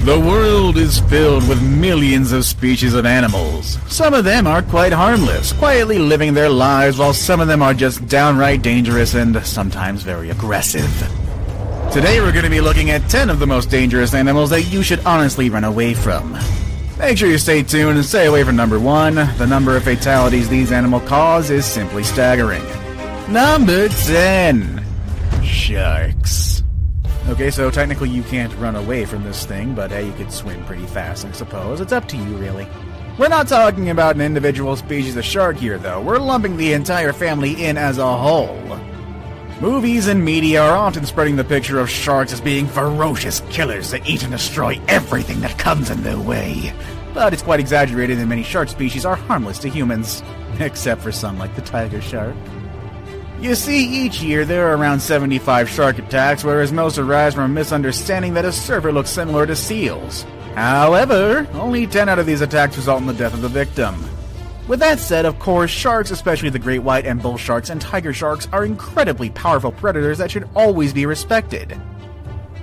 The world is filled with millions of species of animals. Some of them are quite harmless, quietly living their lives, while some of them are just downright dangerous and sometimes very aggressive. Today we're going to be looking at 10 of the most dangerous animals that you should honestly run away from. Make sure you stay tuned and stay away from number 1. The number of fatalities these animals cause is simply staggering. Number 10. Sharks. Okay, so technically you can't run away from this thing, but you could swim pretty fast, I suppose. It's up to you, really. We're not talking about an individual species of shark here, though. We're lumping the entire family in as a whole. Movies and media are often spreading the picture of sharks as being ferocious killers that eat and destroy everything that comes in their way. But it's quite exaggerated, and many shark species are harmless to humans. Except for some like the tiger shark. You see, each year there are around 75 shark attacks, whereas most arise from a misunderstanding that a surfer looks similar to seals. However, only 10 out of these attacks result in the death of the victim. With that said, of course, sharks, especially the great white and bull sharks and tiger sharks, are incredibly powerful predators that should always be respected.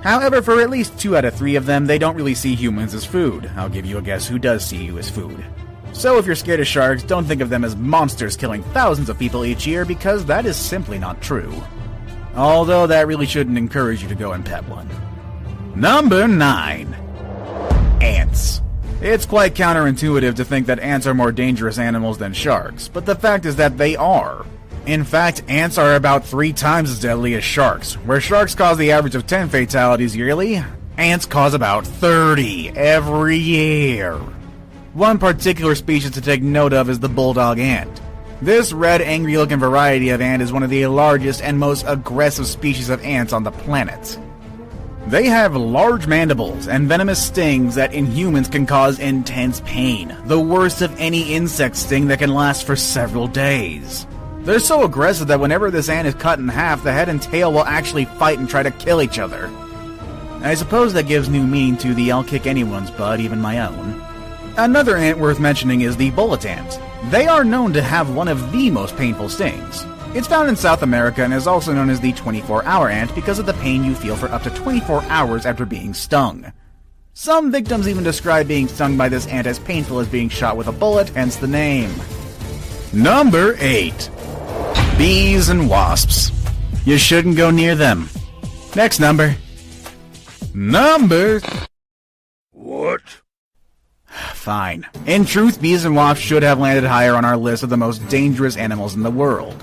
However, for at least 2 out of 3 of them, they don't really see humans as food. I'll give you a guess who does see you as food. So if you're scared of sharks, don't think of them as monsters killing thousands of people each year, because that is simply not true. Although that really shouldn't encourage you to go and pet one. Number 9. Ants. It's quite counterintuitive to think that ants are more dangerous animals than sharks, but the fact is that they are. In fact, ants are about 3 times as deadly as sharks. Where sharks cause the average of 10 fatalities yearly, ants cause about 30 every year. One particular species to take note of is the bulldog ant. This red, angry-looking variety of ant is one of the largest and most aggressive species of ants on the planet. They have large mandibles and venomous stings that in humans can cause intense pain, the worst of any insect sting that can last for several days. They're so aggressive that whenever this ant is cut in half, the head and tail will actually fight and try to kill each other. I suppose that gives new meaning to the "I'll kick anyone's butt, even my own." Another ant worth mentioning is the bullet ant. They are known to have one of the most painful stings. It's found in South America and is also known as the 24-hour ant because of the pain you feel for up to 24 hours after being stung. Some victims even describe being stung by this ant as painful as being shot with a bullet, hence the name. Number 8. Bees and wasps. You shouldn't go near them. Next number. Number... What? Fine. In truth, bees and wasps should have landed higher on our list of the most dangerous animals in the world.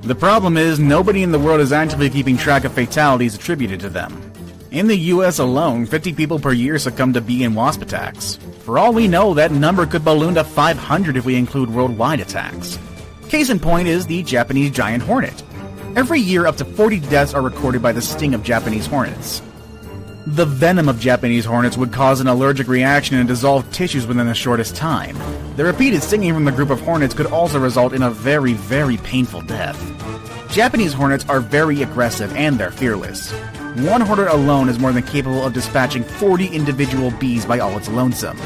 The problem is, nobody in the world is actively keeping track of fatalities attributed to them. In the US alone, 50 people per year succumb to bee and wasp attacks. For all we know, that number could balloon to 500 if we include worldwide attacks. Case in point is the Japanese giant hornet. Every year, up to 40 deaths are recorded by the sting of Japanese hornets. The venom of Japanese hornets would cause an allergic reaction and dissolve tissues within the shortest time. The repeated stinging from the group of hornets could also result in a very, very painful death. Japanese hornets are very aggressive and they're fearless. One hornet alone is more than capable of dispatching 40 individual bees by all its lonesome.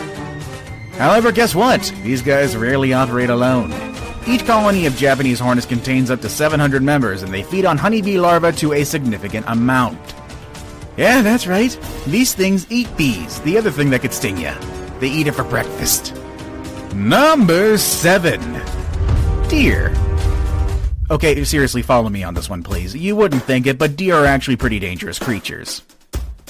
However, guess what? These guys rarely operate alone. Each colony of Japanese hornets contains up to 700 members, and they feed on honeybee larvae to a significant amount. Yeah, that's right. These things eat bees, the other thing that could sting you. They eat it for breakfast. Number 7. Deer. Okay, seriously, follow me on this one, please. You wouldn't think it, but deer are actually pretty dangerous creatures.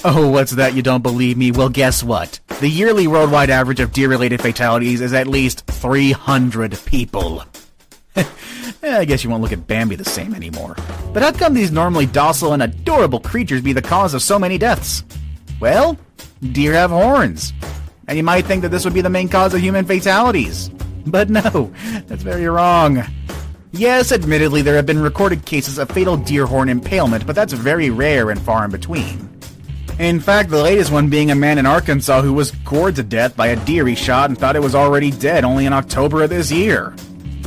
Oh, what's that? You don't believe me? Well, guess what? The yearly worldwide average of deer-related fatalities is at least 300 people. I guess you won't look at Bambi the same anymore. But how come these normally docile and adorable creatures be the cause of so many deaths? Well, deer have horns. And you might think that this would be the main cause of human fatalities. But no, that's very wrong. Yes, admittedly, there have been recorded cases of fatal deer horn impalement, but that's very rare and far in between. In fact, the latest one being a man in Arkansas who was gored to death by a deer he shot and thought it was already dead only in October of this year.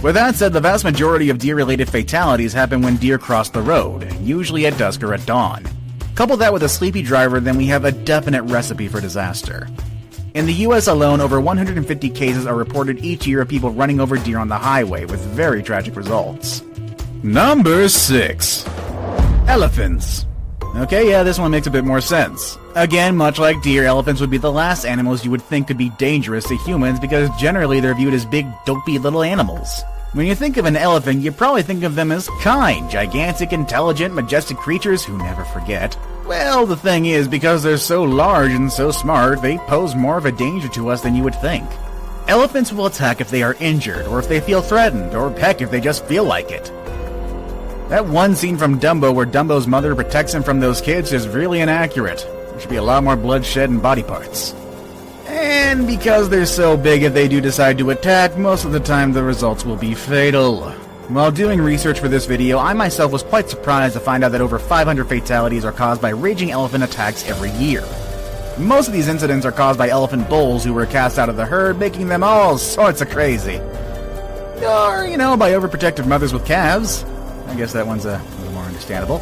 With that said, the vast majority of deer-related fatalities happen when deer cross the road, usually at dusk or at dawn. Couple that with a sleepy driver, then we have a definite recipe for disaster. In the US alone, over 150 cases are reported each year of people running over deer on the highway, with very tragic results. Number 6. Elephants. Okay, yeah, this one makes a bit more sense. Again, much like deer, elephants would be the last animals you would think could be dangerous to humans because generally they're viewed as big, dopey little animals. When you think of an elephant, you probably think of them as kind, gigantic, intelligent, majestic creatures who never forget. Well, the thing is, because they're so large and so smart, they pose more of a danger to us than you would think. Elephants will attack if they are injured, or if they feel threatened, or heck, if they just feel like it. That one scene from Dumbo where Dumbo's mother protects him from those kids is really inaccurate. There should be a lot more bloodshed and body parts. And because they're so big, if they do decide to attack, most of the time the results will be fatal. While doing research for this video, I myself was quite surprised to find out that over 500 fatalities are caused by raging elephant attacks every year. Most of these incidents are caused by elephant bulls who were cast out of the herd, making them all sorts of crazy. Or, by overprotective mothers with calves. I guess that one's a little more understandable.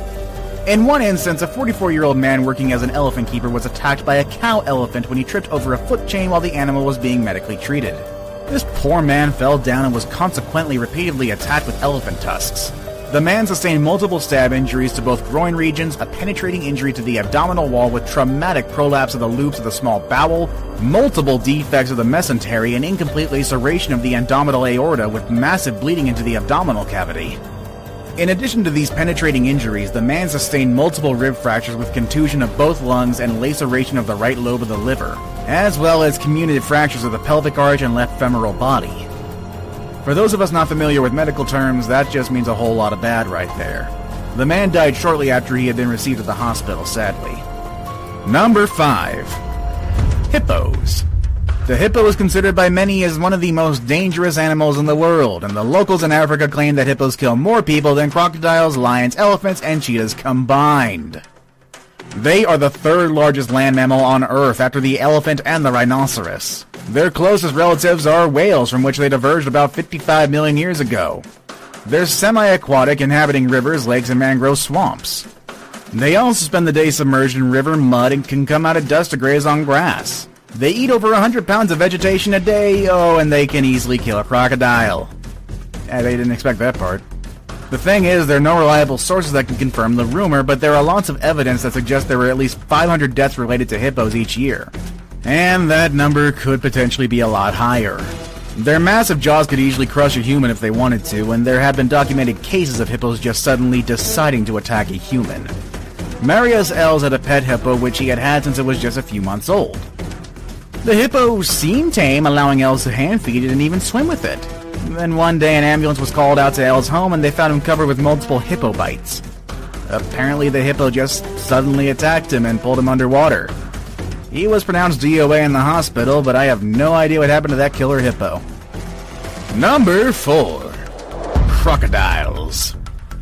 In one instance, a 44-year-old man working as an elephant keeper was attacked by a cow elephant when he tripped over a foot chain while the animal was being medically treated. This poor man fell down and was consequently repeatedly attacked with elephant tusks. The man sustained multiple stab injuries to both groin regions, a penetrating injury to the abdominal wall with traumatic prolapse of the loops of the small bowel, multiple defects of the mesentery, and incomplete laceration of the abdominal aorta with massive bleeding into the abdominal cavity. In addition to these penetrating injuries, the man sustained multiple rib fractures with contusion of both lungs and laceration of the right lobe of the liver, as well as comminuted fractures of the pelvic arch and left femoral body. For those of us not familiar with medical terms, that just means a whole lot of bad right there. The man died shortly after he had been received at the hospital, sadly. Number 5. Hippos. The hippo is considered by many as one of the most dangerous animals in the world, and the locals in Africa claim that hippos kill more people than crocodiles, lions, elephants, and cheetahs combined. They are the third largest land mammal on Earth after the elephant and the rhinoceros. Their closest relatives are whales, from which they diverged about 55 million years ago. They're semi-aquatic, inhabiting rivers, lakes, and mangrove swamps. They also spend the day submerged in river mud and can come out at dusk to graze on grass. They eat over 100 pounds of vegetation a day, and they can easily kill a crocodile. They didn't expect that part. The thing is, there are no reliable sources that can confirm the rumor, but there are lots of evidence that suggests there were at least 500 deaths related to hippos each year. And that number could potentially be a lot higher. Their massive jaws could easily crush a human if they wanted to, and there have been documented cases of hippos just suddenly deciding to attack a human. Marius Els had a pet hippo which he had had since it was just a few months old. The hippo seemed tame, allowing Els to hand feed it and even swim with it. Then one day an ambulance was called out to Els' home and they found him covered with multiple hippo bites. Apparently the hippo just suddenly attacked him and pulled him underwater. He was pronounced DOA in the hospital, but I have no idea what happened to that killer hippo. Number 4. Crocodiles.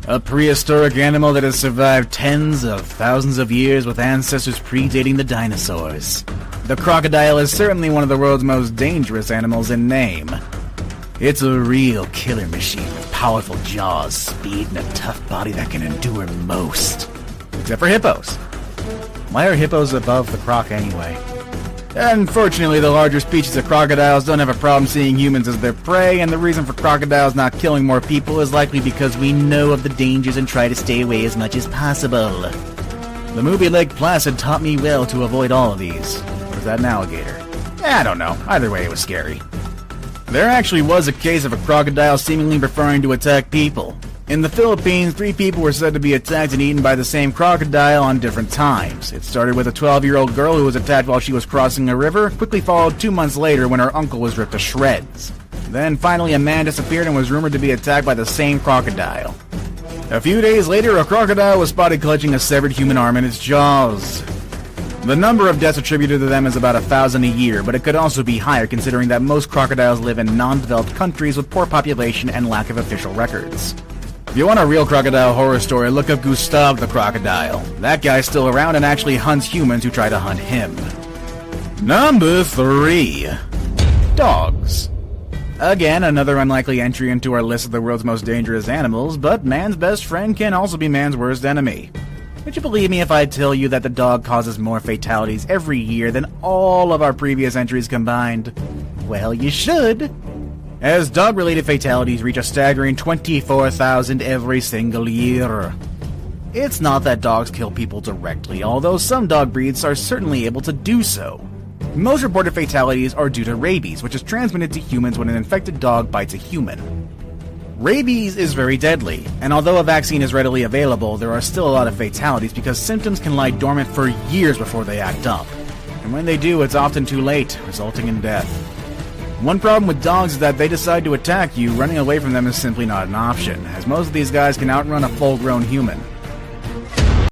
A prehistoric animal that has survived tens of thousands of years with ancestors predating the dinosaurs. The crocodile is certainly one of the world's most dangerous animals in name. It's a real killer machine with powerful jaws, speed, and a tough body that can endure most. Except for hippos. Why are hippos above the croc anyway? Unfortunately, the larger species of crocodiles don't have a problem seeing humans as their prey, and the reason for crocodiles not killing more people is likely because we know of the dangers and try to stay away as much as possible. The movie Lake Placid taught me well to avoid all of these. Or is that an alligator? I don't know. Either way, it was scary. There actually was a case of a crocodile seemingly preferring to attack people. In the Philippines, 3 people were said to be attacked and eaten by the same crocodile on different times. It started with a 12-year-old girl who was attacked while she was crossing a river, quickly followed 2 months later when her uncle was ripped to shreds. Then finally a man disappeared and was rumored to be attacked by the same crocodile. A few days later, a crocodile was spotted clutching a severed human arm in its jaws. The number of deaths attributed to them is about 1,000 a year, but it could also be higher considering that most crocodiles live in non-developed countries with poor population and lack of official records. If you want a real crocodile horror story, look up Gustav the Crocodile. That guy's still around and actually hunts humans who try to hunt him. Number 3. Dogs. Again, another unlikely entry into our list of the world's most dangerous animals, but man's best friend can also be man's worst enemy. Would you believe me if I tell you that the dog causes more fatalities every year than all of our previous entries combined? Well, you should. As dog-related fatalities reach a staggering 24,000 every single year. It's not that dogs kill people directly, although some dog breeds are certainly able to do so. Most reported fatalities are due to rabies, which is transmitted to humans when an infected dog bites a human. Rabies is very deadly, and although a vaccine is readily available, there are still a lot of fatalities because symptoms can lie dormant for years before they act up. And when they do, it's often too late, resulting in death. One problem with dogs is that they decide to attack you, running away from them is simply not an option, as most of these guys can outrun a full-grown human.